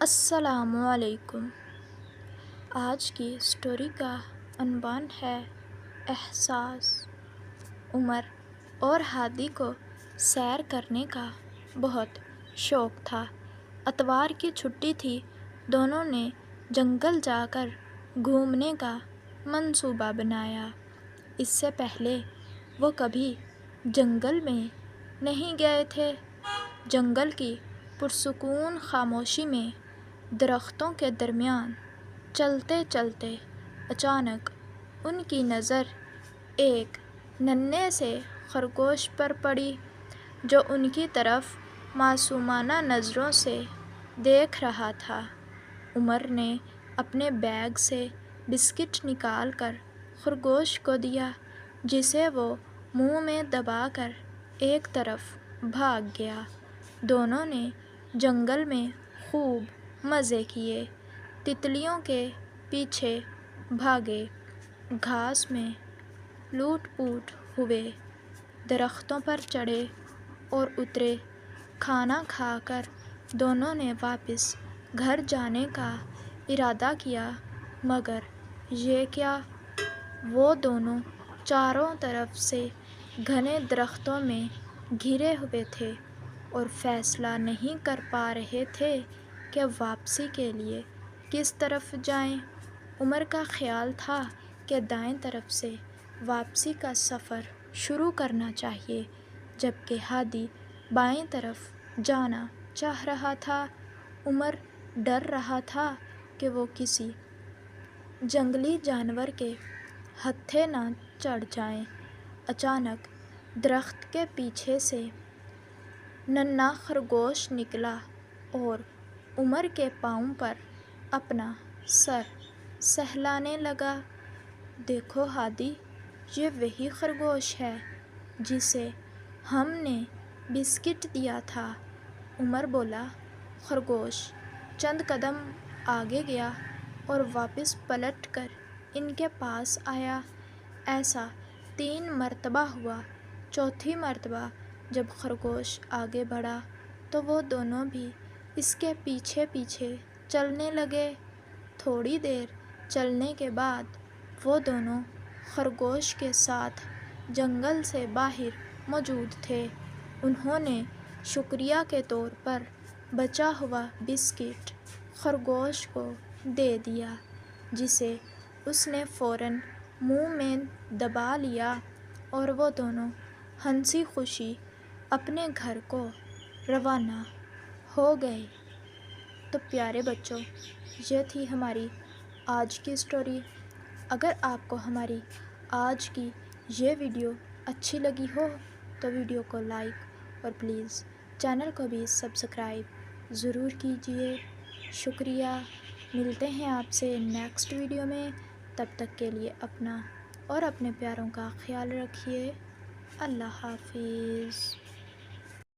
السلام علیکم۔ آج کی سٹوری کا عنوان ہے احساس۔ عمر اور ہادی کو سیر کرنے کا بہت شوق تھا۔ اتوار کی چھٹی تھی، دونوں نے جنگل جا کر گھومنے کا منصوبہ بنایا۔ اس سے پہلے وہ کبھی جنگل میں نہیں گئے تھے۔ جنگل کی پرسکون خاموشی میں درختوں کے درمیان چلتے چلتے اچانک ان کی نظر ایک ننھے سے خرگوش پر پڑی جو ان کی طرف معصومانہ نظروں سے دیکھ رہا تھا۔ عمر نے اپنے بیگ سے بسکٹ نکال کر خرگوش کو دیا، جسے وہ منہ میں دبا کر ایک طرف بھاگ گیا۔ دونوں نے جنگل میں خوب مزے کیے، تتلیوں کے پیچھے بھاگے، گھاس میں لوٹ پوٹ ہوئے، درختوں پر چڑھے اور اترے۔ کھانا کھا کر دونوں نے واپس گھر جانے کا ارادہ کیا، مگر یہ کیا! وہ دونوں چاروں طرف سے گھنے درختوں میں گھرے ہوئے تھے اور فیصلہ نہیں کر پا رہے تھے کہ واپسی کے لیے کس طرف جائیں۔ عمر کا خیال تھا کہ دائیں طرف سے واپسی کا سفر شروع کرنا چاہیے، جبکہ ہادی بائیں طرف جانا چاہ رہا تھا۔ عمر ڈر رہا تھا کہ وہ کسی جنگلی جانور کے ہتھے نہ چڑھ جائیں۔ اچانک درخت کے پیچھے سے ننھا خرگوش نکلا اور عمر کے پاؤں پر اپنا سر سہلانے لگا۔ "دیکھو ہادی، یہ وہی خرگوش ہے جسے ہم نے بسکٹ دیا تھا"۔ عمر بولا۔ خرگوش چند قدم آگے گیا اور واپس پلٹ کر ان کے پاس آیا۔ ایسا 3 مرتبہ ہوا۔ چوتھی مرتبہ جب خرگوش آگے بڑھا تو وہ دونوں بھی اس کے پیچھے پیچھے چلنے لگے۔ تھوڑی دیر چلنے کے بعد وہ دونوں خرگوش کے ساتھ جنگل سے باہر موجود تھے۔ انہوں نے شکریہ کے طور پر بچا ہوا بسکٹ خرگوش کو دے دیا، جسے اس نے فوراً منہ میں دبا لیا اور وہ دونوں ہنسی خوشی اپنے گھر کو روانہ ہو گئے۔ تو پیارے بچوں، یہ تھی ہماری آج کی سٹوری۔ اگر آپ کو ہماری آج کی یہ ویڈیو اچھی لگی ہو تو ویڈیو کو لائک اور پلیز چینل کو بھی سبسکرائب ضرور کیجیے۔ شکریہ۔ ملتے ہیں آپ سے نیکسٹ ویڈیو میں۔ تب تک کے لیے اپنا اور اپنے پیاروں کا خیال رکھیے۔ اللہ حافظ۔